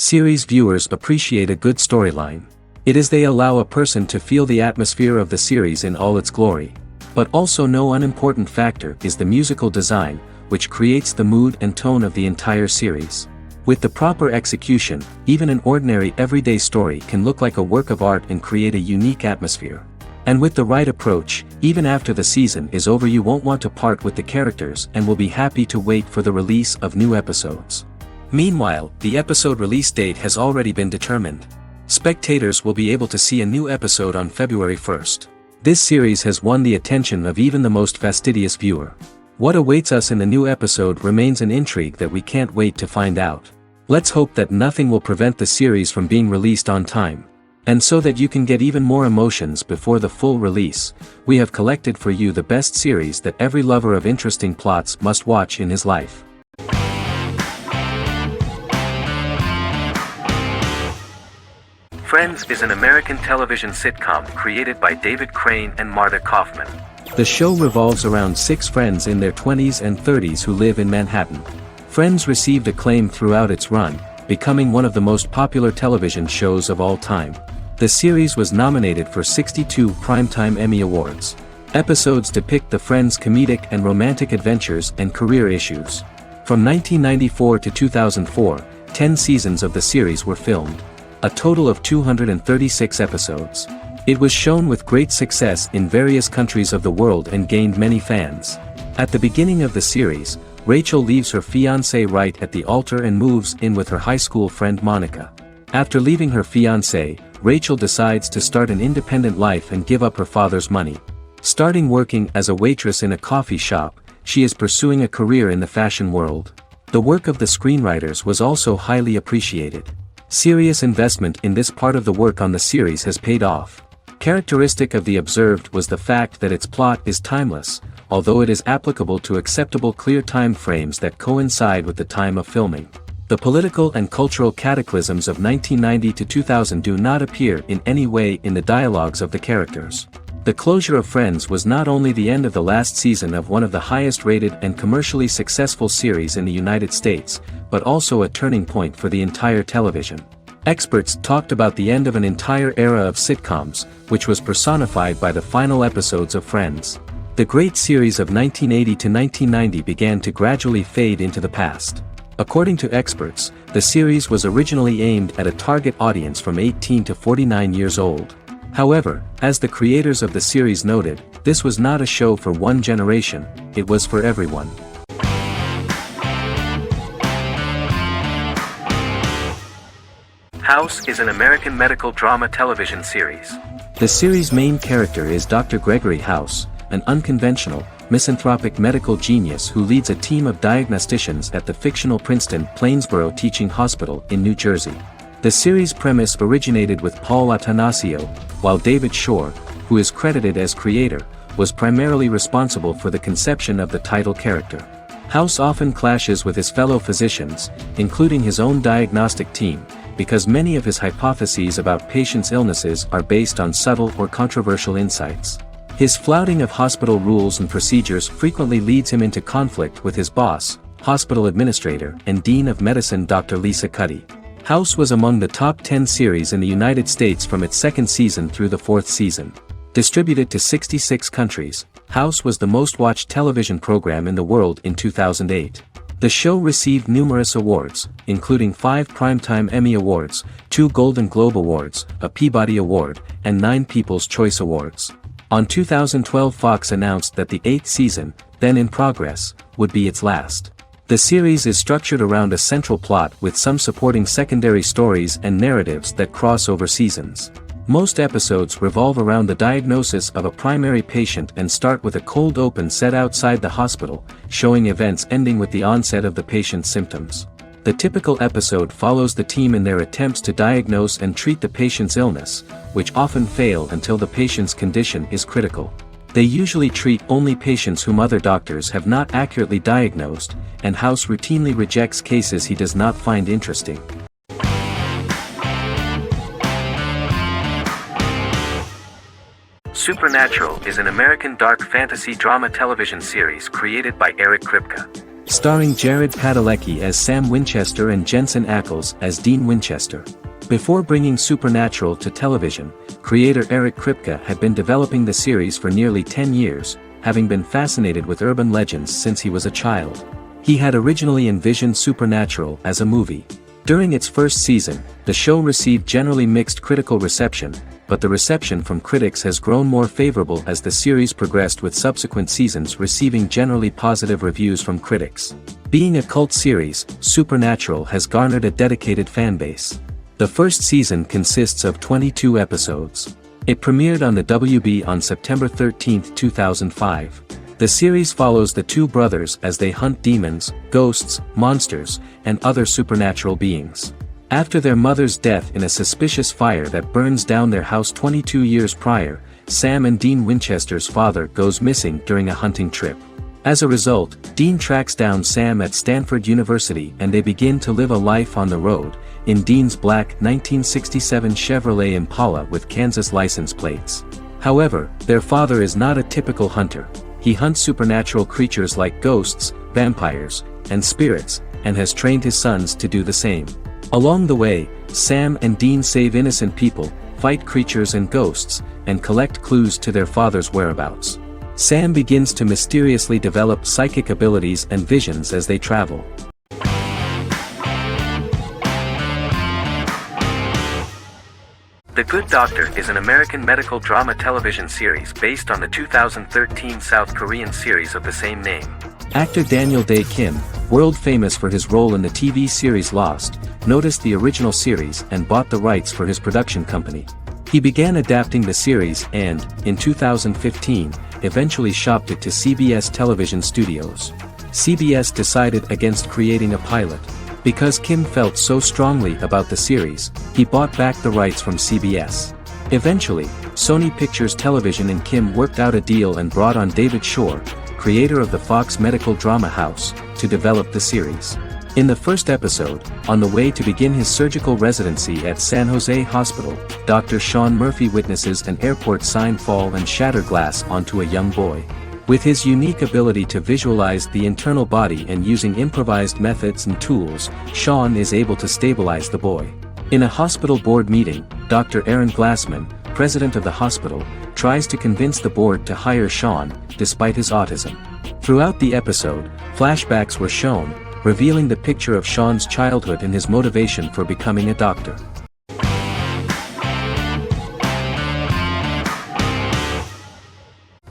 Series viewers appreciate a good storyline. It is they allow a person to feel the atmosphere of the series in all its glory. But also no unimportant factor is the musical design, which creates the mood and tone of the entire series. With the proper execution, even an ordinary everyday story can look like a work of art and create a unique atmosphere. And with the right approach, even after the season is over you won't want to part with the characters and will be happy to wait for the release of new episodes. Meanwhile, the episode release date has already been determined. Spectators will be able to see a new episode on February 1st. This series has won the attention of even the most fastidious viewer. What awaits us in the new episode remains an intrigue that we can't wait to find out. Let's hope that nothing will prevent the series from being released on time. And so that you can get even more emotions before the full release, we have collected for you the best series that every lover of interesting plots must watch in his life. Friends is an American television sitcom created by David Crane and Marta Kaufman. The show revolves around 6 friends in their 20s and 30s who live in Manhattan. Friends received acclaim throughout its run, becoming one of the most popular television shows of all time. The series was nominated for 62 Primetime Emmy Awards. Episodes depict the friends' comedic and romantic adventures and career issues. From 1994 to 2004, 10 seasons of the series were filmed. A total of 236 episodes. It was shown with great success in various countries of the world and gained many fans. At the beginning of the series, Rachel leaves her fiancé right at the altar and moves in with her high school friend Monica. After leaving her fiancé, Rachel decides to start an independent life and give up her father's money. Starting working as a waitress in a coffee shop, she is pursuing a career in the fashion world. The work of the screenwriters was also highly appreciated. Serious investment in this part of the work on the series has paid off. Characteristic of The Observed was the fact that its plot is timeless, although it is applicable to acceptable clear time frames that coincide with the time of filming. The political and cultural cataclysms of 1990 to 2000 do not appear in any way in the dialogues of the characters. The closure of Friends was not only the end of the last season of one of the highest-rated and commercially successful series in the United States, but also a turning point for the entire television. Experts talked about the end of an entire era of sitcoms, which was personified by the final episodes of Friends. The great series of 1980 to 1990 began to gradually fade into the past. According to experts, the series was originally aimed at a target audience from 18 to 49 years old. However, as the creators of the series noted, this was not a show for one generation, it was for everyone. House is an American medical drama television series. The series' main character is Dr. Gregory House, an unconventional, misanthropic medical genius who leads a team of diagnosticians at the fictional Princeton Plainsboro Teaching Hospital in New Jersey. The series' premise originated with Paul Attanasio, while David Shore, who is credited as creator, was primarily responsible for the conception of the title character. House often clashes with his fellow physicians, including his own diagnostic team, because many of his hypotheses about patients' illnesses are based on subtle or controversial insights. His flouting of hospital rules and procedures frequently leads him into conflict with his boss, hospital administrator and dean of medicine Dr. Lisa Cuddy. House was among the top 10 series in the United States from its second season through the 4th season. Distributed to 66 countries, House was the most watched television program in the world in 2008. The show received numerous awards, including 5 Primetime Emmy Awards, 2 Golden Globe Awards, a Peabody Award, and 9 People's Choice Awards. On 2012 Fox announced that the 8th season, then in progress, would be its last. The series is structured around a central plot with some supporting secondary stories and narratives that cross over seasons. Most episodes revolve around the diagnosis of a primary patient and start with a cold open set outside the hospital, showing events ending with the onset of the patient's symptoms. The typical episode follows the team in their attempts to diagnose and treat the patient's illness, which often fail until the patient's condition is critical. They usually treat only patients whom other doctors have not accurately diagnosed, and House routinely rejects cases he does not find interesting. Supernatural is an American dark fantasy drama television series created by Eric Kripke. starring Jared Padalecki as Sam Winchester and Jensen Ackles as Dean Winchester. Before bringing Supernatural to television, creator Eric Kripke had been developing the series for nearly 10 years, having been fascinated with urban legends since he was a child. He had originally envisioned Supernatural as a movie. During its first season, the show received generally mixed critical reception, but the reception from critics has grown more favorable as the series progressed, with subsequent seasons receiving generally positive reviews from critics. Being a cult series, Supernatural has garnered a dedicated fanbase. The first season consists of 22 episodes. It premiered on the WB on September 13, 2005. The series follows the two brothers as they hunt demons, ghosts, monsters, and other supernatural beings. After their mother's death in a suspicious fire that burns down their house 22 years prior, Sam and Dean Winchester's father goes missing during a hunting trip. As a result, Dean tracks down Sam at Stanford University and they begin to live a life on the road, in Dean's black 1967 Chevrolet Impala with Kansas license plates. However, their father is not a typical hunter. He hunts supernatural creatures like ghosts, vampires, and spirits, and has trained his sons to do the same. Along the way, Sam and Dean save innocent people, fight creatures and ghosts, and collect clues to their father's whereabouts. Sam begins to mysteriously develop psychic abilities and visions as they travel. The Good Doctor is an American medical drama television series based on the 2013 South Korean series of the same name. Actor Daniel Dae Kim, world famous for his role in the TV series Lost, noticed the original series and bought the rights for his production company. He began adapting the series and, in 2015, eventually shopped it to CBS Television Studios. CBS decided against creating a pilot. Because Kim felt so strongly about the series, he bought back the rights from CBS. Eventually, Sony Pictures Television and Kim worked out a deal and brought on David Shore, creator of the Fox medical drama house, to develop the series. In the first episode, on the way to begin his surgical residency at San Jose Hospital, Dr. Sean Murphy witnesses an airport sign fall and shatter glass onto a young boy. With his unique ability to visualize the internal body and using improvised methods and tools, Sean is able to stabilize the boy. In a hospital board meeting, Dr. Aaron Glassman, president of the hospital, tries to convince the board to hire Sean, despite his autism. Throughout the episode, flashbacks were shown, revealing the picture of Sean's childhood and his motivation for becoming a doctor.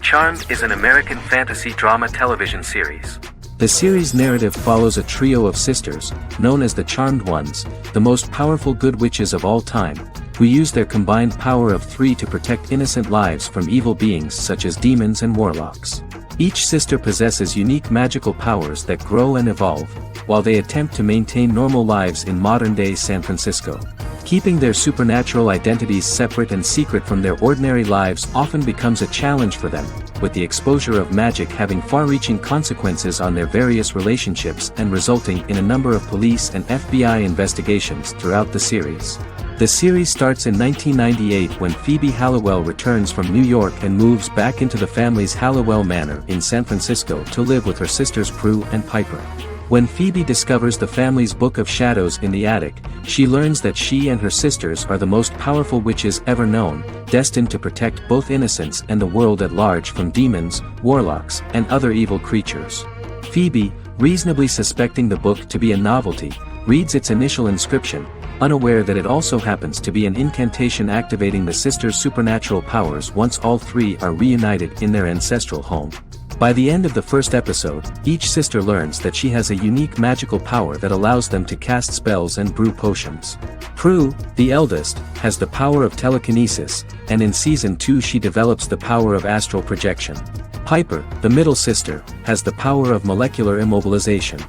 Charmed is an American fantasy drama television series. The series' narrative follows a trio of sisters, known as the Charmed Ones, the most powerful good witches of all time, who use their combined power of 3 to protect innocent lives from evil beings such as demons and warlocks. Each sister possesses unique magical powers that grow and evolve, while they attempt to maintain normal lives in modern-day San Francisco. Keeping their supernatural identities separate and secret from their ordinary lives often becomes a challenge for them, with the exposure of magic having far-reaching consequences on their various relationships and resulting in a number of police and FBI investigations throughout the series. The series starts in 1998 when Phoebe Halliwell returns from New York and moves back into the family's Halliwell Manor in San Francisco to live with her sisters Prue and Piper. When Phoebe discovers the family's Book of Shadows in the attic, she learns that she and her sisters are the most powerful witches ever known, destined to protect both innocents and the world at large from demons, warlocks, and other evil creatures. Phoebe, reasonably suspecting the book to be a novelty, reads its initial inscription, unaware that it also happens to be an incantation activating the sisters' supernatural powers once all three are reunited in their ancestral home. By the end of the first episode, each sister learns that she has a unique magical power that allows them to cast spells and brew potions. Prue, the eldest, has the power of telekinesis, and in Season 2 she develops the power of astral projection. Piper, the middle sister, has the power of molecular immobilization.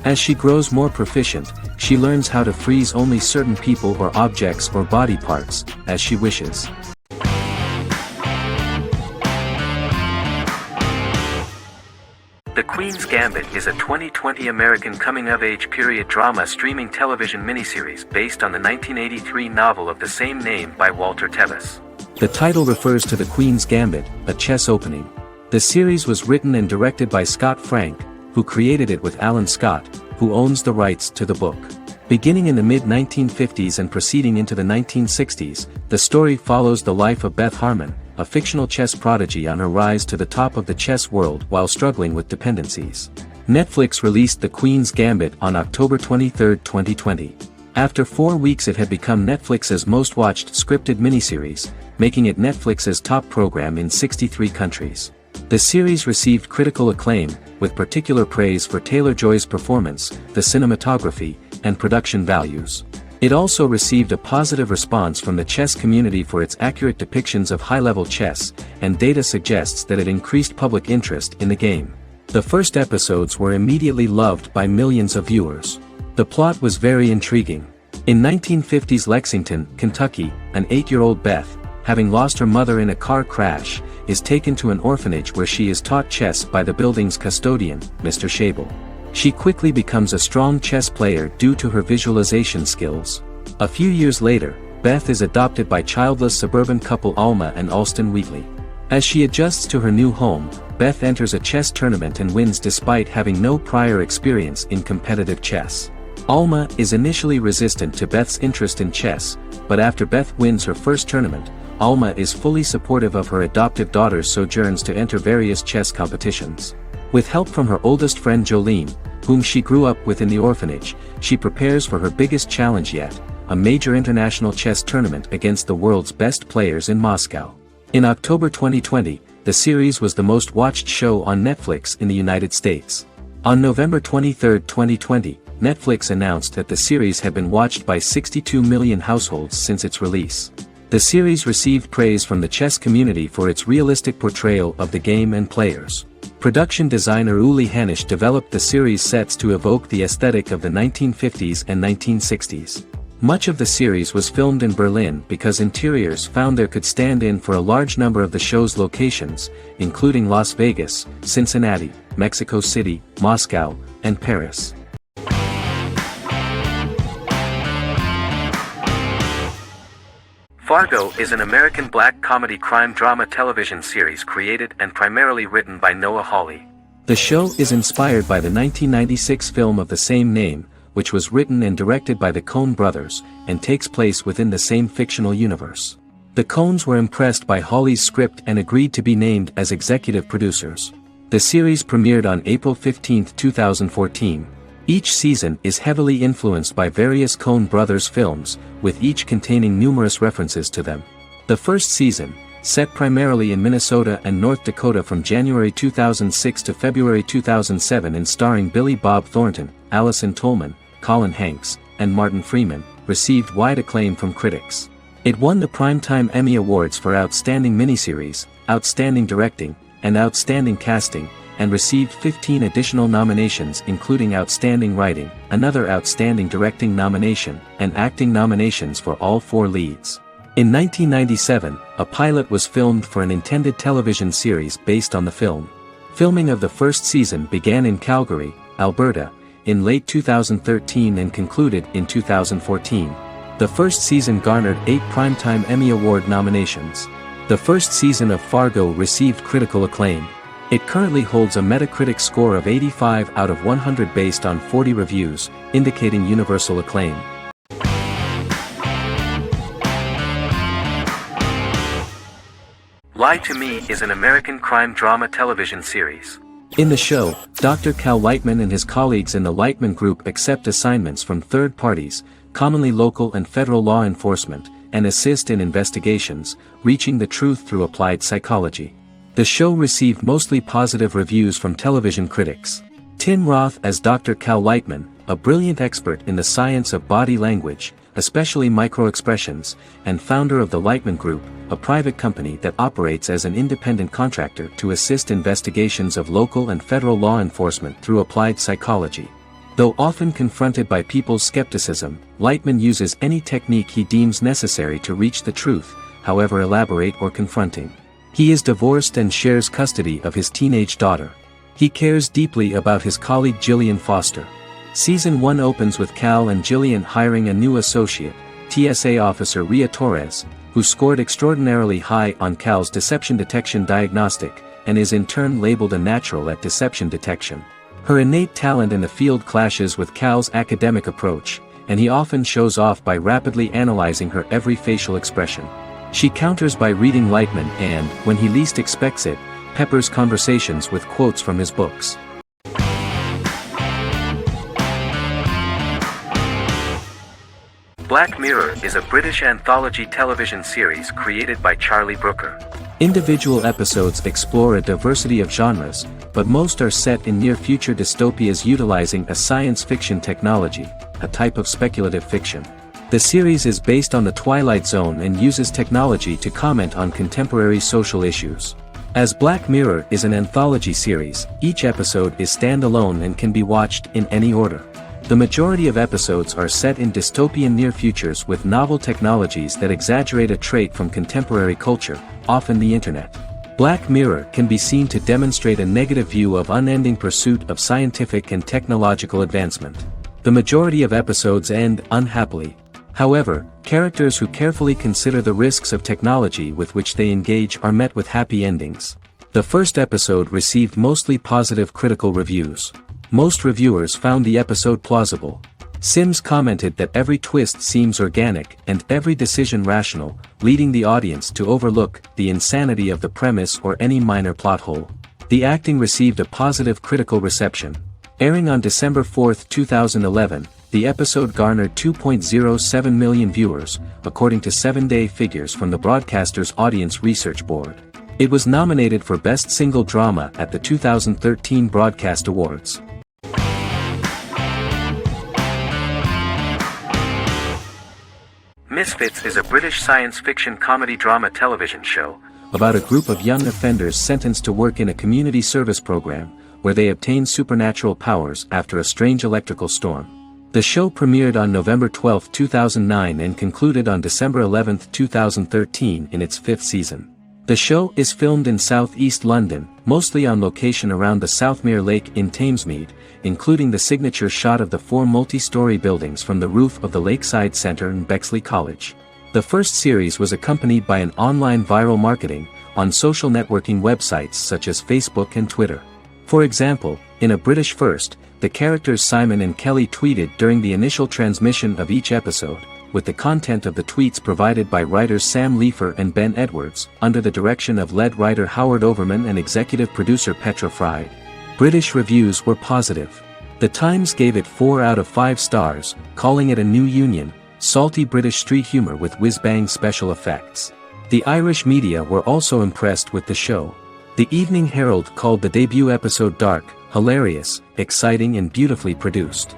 As she grows more proficient, she learns how to freeze only certain people or objects or body parts, as she wishes. The Queen's Gambit is a 2020 American coming-of-age period drama streaming television miniseries based on the 1983 novel of the same name by Walter Tevis. The title refers to the Queen's Gambit, a chess opening. The series was written and directed by Scott Frank, who created it with Alan Scott, who owns the rights to the book. Beginning in the mid-1950s and proceeding into the 1960s, the story follows the life of Beth Harmon, a fictional chess prodigy on her rise to the top of the chess world while struggling with dependencies. Netflix released The Queen's Gambit on October 23, 2020. After 4 weeks it had become Netflix's most-watched scripted miniseries, making it Netflix's top program in 63 countries. The series received critical acclaim, with particular praise for Taylor-Joy's performance, the cinematography, and production values. It also received a positive response from the chess community for its accurate depictions of high-level chess, and data suggests that it increased public interest in the game. The first episodes were immediately loved by millions of viewers. The plot was very intriguing. In 1950s Lexington, Kentucky, an 8-year-old Beth, having lost her mother in a car crash, is taken to an orphanage where she is taught chess by the building's custodian, Mr. Schabel. She quickly becomes a strong chess player due to her visualization skills. A few years later, Beth is adopted by childless suburban couple Alma and Alston Wheatley. As she adjusts to her new home, Beth enters a chess tournament and wins despite having no prior experience in competitive chess. Alma is initially resistant to Beth's interest in chess, but after Beth wins her first tournament, Alma is fully supportive of her adoptive daughter's sojourns to enter various chess competitions. With help from her oldest friend Jolene, whom she grew up with in the orphanage, she prepares for her biggest challenge yet, a major international chess tournament against the world's best players in Moscow. In October 2020, the series was the most watched show on Netflix in the United States. On November 23, 2020, Netflix announced that the series had been watched by 62 million households since its release. The series received praise from the chess community for its realistic portrayal of the game and players. Production designer Uli Hanisch developed the series sets to evoke the aesthetic of the 1950s and 1960s. Much of the series was filmed in Berlin because interiors found there could stand in for a large number of the show's locations, including Las Vegas, Cincinnati, Mexico City, Moscow, and Paris. Fargo is an American black comedy crime drama television series created and primarily written by Noah Hawley. The show is inspired by the 1996 film of the same name, which was written and directed by the Coen brothers, and takes place within the same fictional universe. The Coens were impressed by Hawley's script and agreed to be named as executive producers. The series premiered on April 15, 2014. Each season is heavily influenced by various Coen brothers films, with each containing numerous references to them. The first season, set primarily in Minnesota and North Dakota from January 2006 to February 2007 and starring Billy Bob Thornton, Allison Tolman, Colin Hanks, and Martin Freeman, received wide acclaim from critics. It won the Primetime Emmy Awards for Outstanding Miniseries, Outstanding Directing, and Outstanding Casting, and received 15 additional nominations including Outstanding Writing, another Outstanding Directing nomination, and acting nominations for all 4 leads. In 1997, a pilot was filmed for an intended television series based on the film. Filming of the first season began in Calgary, Alberta, in late 2013 and concluded in 2014. The first season garnered 8 Primetime Emmy Award nominations. The first season of Fargo received critical acclaim. It currently holds a Metacritic score of 85 out of 100 based on 40 reviews, indicating universal acclaim. Lie to Me is an American crime drama television series. In the show, Dr. Cal Lightman and his colleagues in the Lightman Group accept assignments from third parties, commonly local and federal law enforcement, and assist in investigations, reaching the truth through applied psychology. The show received mostly positive reviews from television critics. Tim Roth as Dr. Cal Lightman, a brilliant expert in the science of body language, especially microexpressions, and founder of the Lightman Group, a private company that operates as an independent contractor to assist investigations of local and federal law enforcement through applied psychology. Though often confronted by people's skepticism, Lightman uses any technique he deems necessary to reach the truth, however elaborate or confronting. He is divorced and shares custody of his teenage daughter. He cares deeply about his colleague Gillian Foster. Season 1 opens with Cal and Gillian hiring a new associate, TSA officer Rhea Torres, who scored extraordinarily high on Cal's deception detection diagnostic, and is in turn labeled a natural at deception detection. Her innate talent in the field clashes with Cal's academic approach, and he often shows off by rapidly analyzing her every facial expression. She counters by reading Lightman and, when he least expects it, peppers conversations with quotes from his books. Black Mirror is a British anthology television series created by Charlie Brooker. Individual episodes explore a diversity of genres, but most are set in near-future dystopias utilizing a science fiction technology, a type of speculative fiction. The series is based on the Twilight Zone and uses technology to comment on contemporary social issues. As Black Mirror is an anthology series, each episode is standalone and can be watched in any order. The majority of episodes are set in dystopian near futures with novel technologies that exaggerate a trait from contemporary culture, often the internet. Black Mirror can be seen to demonstrate a negative view of unending pursuit of scientific and technological advancement. The majority of episodes end unhappily. However, characters who carefully consider the risks of technology with which they engage are met with happy endings. The first episode received mostly positive critical reviews. Most reviewers found the episode plausible. Sims commented that every twist seems organic and every decision rational, leading the audience to overlook the insanity of the premise or any minor plot hole. The acting received a positive critical reception. Airing on December 4, 2011, the episode garnered 2.07 million viewers, according to 7-day figures from the broadcaster's Audience Research Board. It was nominated for Best Single Drama at the 2013 Broadcast Awards. Misfits is a British science fiction comedy drama television show about a group of young offenders sentenced to work in a community service program, where they obtain supernatural powers after a strange electrical storm. The show premiered on November 12, 2009 and concluded on December 11, 2013 in its 5th season. The show is filmed in southeast London, mostly on location around the Southmere Lake in Thamesmead, including the signature shot of the 4 multi-story buildings from the roof of the Lakeside Centre in Bexley College. The first series was accompanied by an online viral marketing on social networking websites such as Facebook and Twitter. For example, in a British first, the characters Simon and Kelly tweeted during the initial transmission of each episode, with the content of the tweets provided by writers Sam Leifer and Ben Edwards, under the direction of lead writer Howard Overman and executive producer Petra Fried. British reviews were positive. The Times gave it 4 out of 5 stars, calling it a new union, salty British street humour with whiz-bang special effects. The Irish media were also impressed with the show. The Evening Herald called the debut episode dark, hilarious, exciting and beautifully produced.